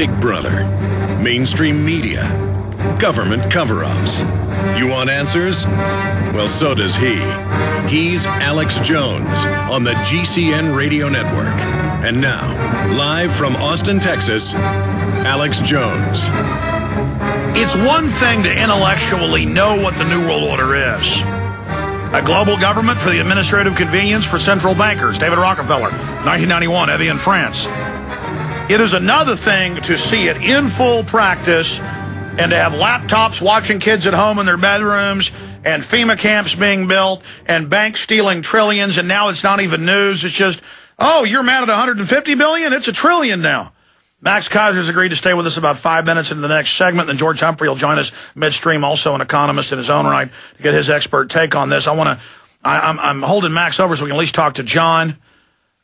Big Brother, mainstream media, government cover-ups. You want answers? Well, so does he. He's Alex Jones on the GCN Radio Network. And now, live from Austin, Texas, Alex Jones. It's one thing to intellectually know what the New World Order is. A global government for the administrative convenience for central bankers. David Rockefeller, 1991, Evian, France. It is another thing to see it in full practice and to have laptops watching kids at home in their bedrooms and FEMA camps being built and banks stealing trillions, and now it's not even news. It's just, oh, you're mad at 150 billion? It's $1 trillion now. Max Keiser's agreed to stay with us about 5 minutes into the next segment. Then George Humphrey will join us midstream, also an economist in his own right, to get his expert take on this. I'm holding Max over so we can at least talk to John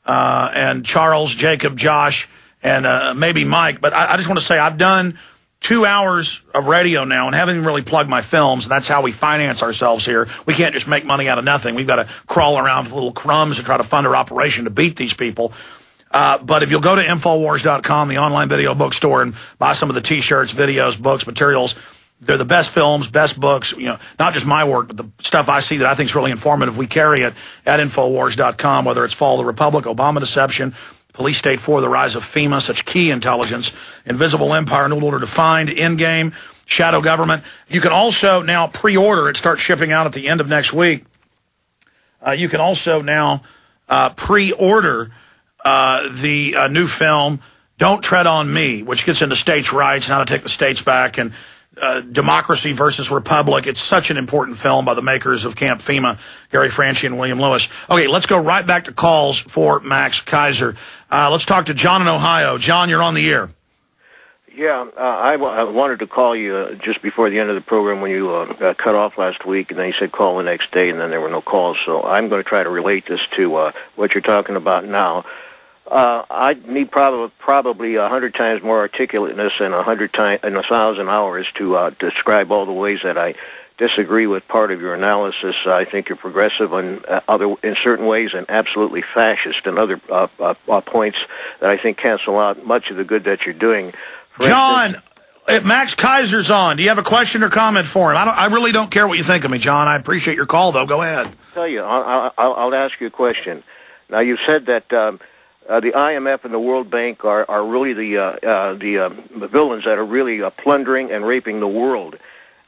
and Charles, Jacob, Josh, and maybe Mike. But I just want to say I've done 2 hours of radio now and haven't even really plugged my films, and that's how we finance ourselves here. We can't just make money out of nothing. We've got to crawl around with little crumbs to try to fund our operation to beat these people. But if you'll go to Infowars.com, the online video bookstore, and buy some of the T-shirts, videos, books, materials, they're the best films, best books, you know, not just my work, but the stuff I see that I think is really informative. We carry it at Infowars.com, whether it's Fall of the Republic, Obama Deception, Police State 4, The Rise of FEMA, such key intelligence, Invisible Empire, New World Order Defined, Endgame, Shadow Government. You can also now pre-order. It starts shipping out at the end of next week. You can also now pre-order the new film, Don't Tread on Me, which gets into states' rights and how to take the states back, and Democracy versus Republic. It's such an important film by the makers of Camp FEMA, Gary Franchi and William Lewis. Okay, let's go right back to calls for Max Keiser. Let's talk to John in Ohio. John, you're on the air. Yeah, I wanted to call you just before the end of the program when you cut off last week, and then you said call the next day, and then there were no calls. So I'm going to try to relate this to what you're talking about now. I need probably 100 times more articulateness and 1,000 hours to describe all the ways that I disagree with part of your analysis. I think you're progressive in certain ways and absolutely fascist in other points that I think cancel out much of the good that you're doing. John, Max Keiser's on. Do you have a question or comment for him? I really don't care what you think of me, John. I appreciate your call, though. Go ahead. I'll ask you a question. Now, you said that the IMF and the World Bank are really the villains that are really plundering and raping the world.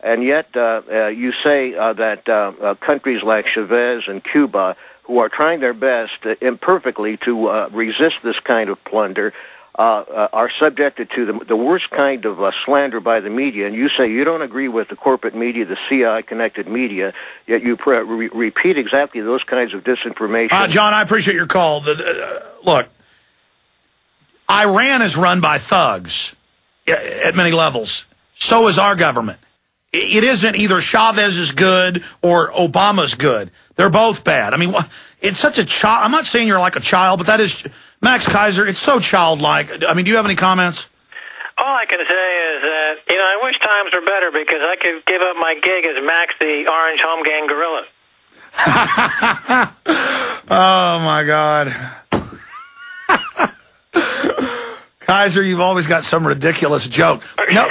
And yet you say that countries like Chavez and Cuba, who are trying their best imperfectly to resist this kind of plunder, are subjected to the worst kind of slander by the media. And you say you don't agree with the corporate media, the CIA-connected media, yet you repeat exactly those kinds of disinformation. John, I appreciate your call. Look, Iran is run by thugs at many levels. So is our government. It isn't either Chavez is good or Obama's good. They're both bad. I mean, it's such a child. I'm not saying you're like a child, but that is, Max Keiser, it's so childlike. I mean, do you have any comments? All I can say is that, I wish times were better because I could give up my gig as Max the Orange Home Gang Gorilla. Oh, my God. Keiser, you've always got some ridiculous joke. No.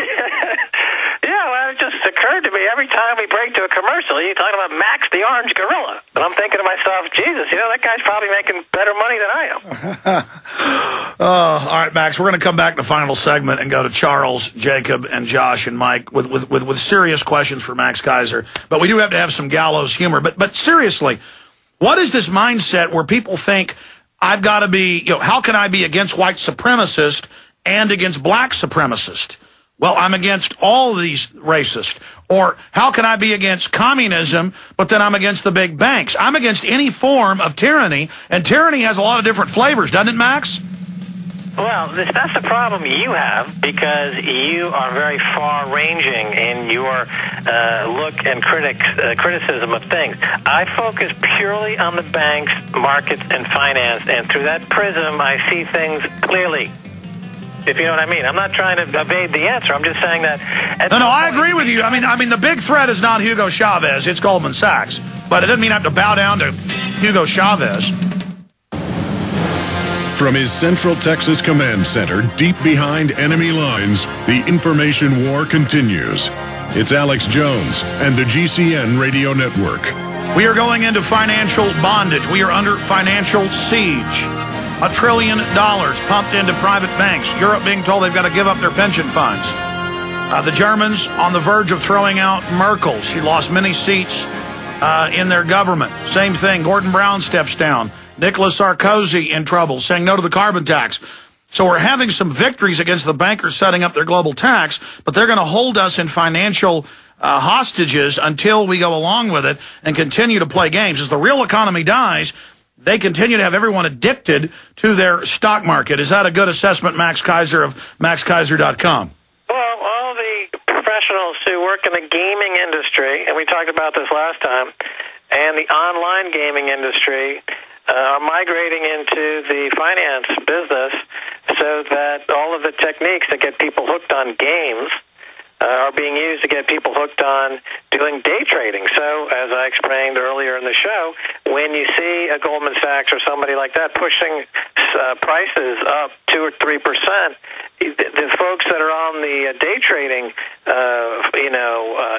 It just occurred to me every time we break to a commercial, you're talking about Max the Orange Gorilla. And I'm thinking to myself, Jesus, that guy's probably making better money than I am. All right, Max, we're going to come back to the final segment and go to Charles, Jacob, and Josh and Mike with serious questions for Max Keiser. But we do have to have some gallows humor. But seriously, what is this mindset where people think I've got to be, how can I be against white supremacist and against black supremacist? Well, I'm against all of these racists. Or how can I be against communism, but then I'm against the big banks? I'm against any form of tyranny, and tyranny has a lot of different flavors, doesn't it, Max? Well, that's the problem you have, because you are very far-ranging in your look and criticism of things. I focus purely on the banks, markets, and finance, and through that prism, I see things clearly. If you know what I mean. I'm not trying to evade the answer. I'm just saying that... No, I agree with you. I mean, the big threat is not Hugo Chavez. It's Goldman Sachs. But it doesn't mean I have to bow down to Hugo Chavez. From his Central Texas Command Center, deep behind enemy lines, the information war continues. It's Alex Jones and the GCN Radio Network. We are going into financial bondage. We are under financial siege. $1 trillion pumped into private banks. Europe being told they've got to give up their pension funds. The Germans on the verge of throwing out Merkel. She lost many seats in their government. Same thing. Gordon Brown steps down. Nicolas Sarkozy in trouble, saying no to the carbon tax. So we're having some victories against the bankers setting up their global tax, but they're going to hold us in financial hostages until we go along with it and continue to play games. As the real economy dies, they continue to have everyone addicted to their stock market. Is that a good assessment, Max Keiser of MaxKeiser.com? Well, all the professionals who work in the gaming industry, and we talked about this last time, and the online gaming industry are migrating into the finance business so that all of the techniques that get people hooked on games are being used to get people hooked on doing day trading. So, as I explained earlier in the show, when you see a Goldman Sachs or somebody like that pushing prices up 2 or 3%, the folks that are on the day trading,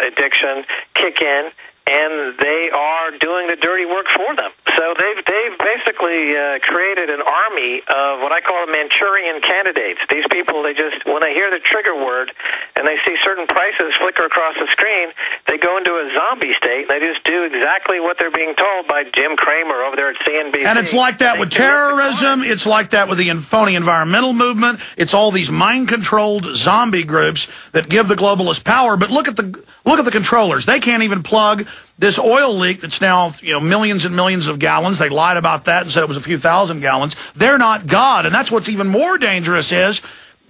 addiction kick in, and they are doing the dirty work for them. So they've basically created an army of what I call Manchurian candidates. These people, they just, when they hear the trigger word and they see certain prices flicker across the screen, they go into a zombie state, and they just do exactly what they're being told by Jim Cramer over there at CNBC. And it's like that with terrorism. It's like that with the phony environmental movement. It's all these mind-controlled zombie groups that give the globalists power. But look at the controllers. They can't even plug this oil leak that's now, millions and millions of gallons. They lied about that and said it was a few thousand gallons. They're not God. And that's what's even more dangerous is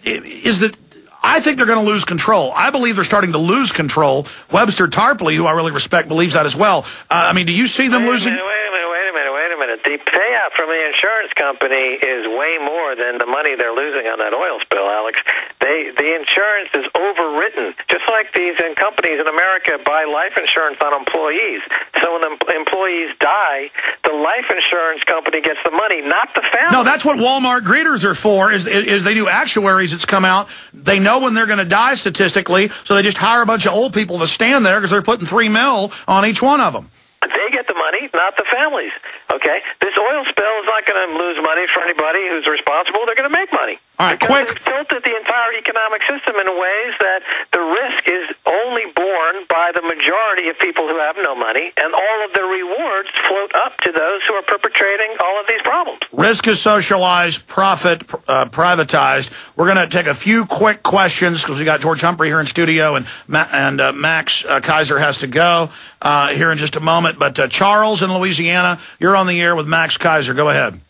that I think they're going to lose control. I believe they're starting to lose control. Webster Tarpley, who I really respect, believes that as well. Do you see them losing? Wait a minute. The payout from the insurance company is way more than the money they're losing on that oil spill, Alex. The insurance is overwritten, just like these companies in America buy life insurance on employees. So when the employees die, the life insurance company gets the money, not the family. No, that's what Walmart greeters are for, is they do actuaries that's come out. They know when they're going to die statistically, so they just hire a bunch of old people to stand there because they're putting $3 million on each one of them. They get the money, not the families. Okay? This oil spill is not going to lose money for anybody who's responsible. They're going to make money. All right, because quick. they've tilted the entire economic system in ways that the risk is only borne by the majority of people who have no money, and all of the rewards float up to those who are perpetrating all of these problems. Risk is socialized, profit privatized. We're going to take a few quick questions because we got George Humphrey here in studio, and Max Keiser has to go here in just a moment. But Charles in Louisiana, you're on the air with Max Keiser. Go ahead.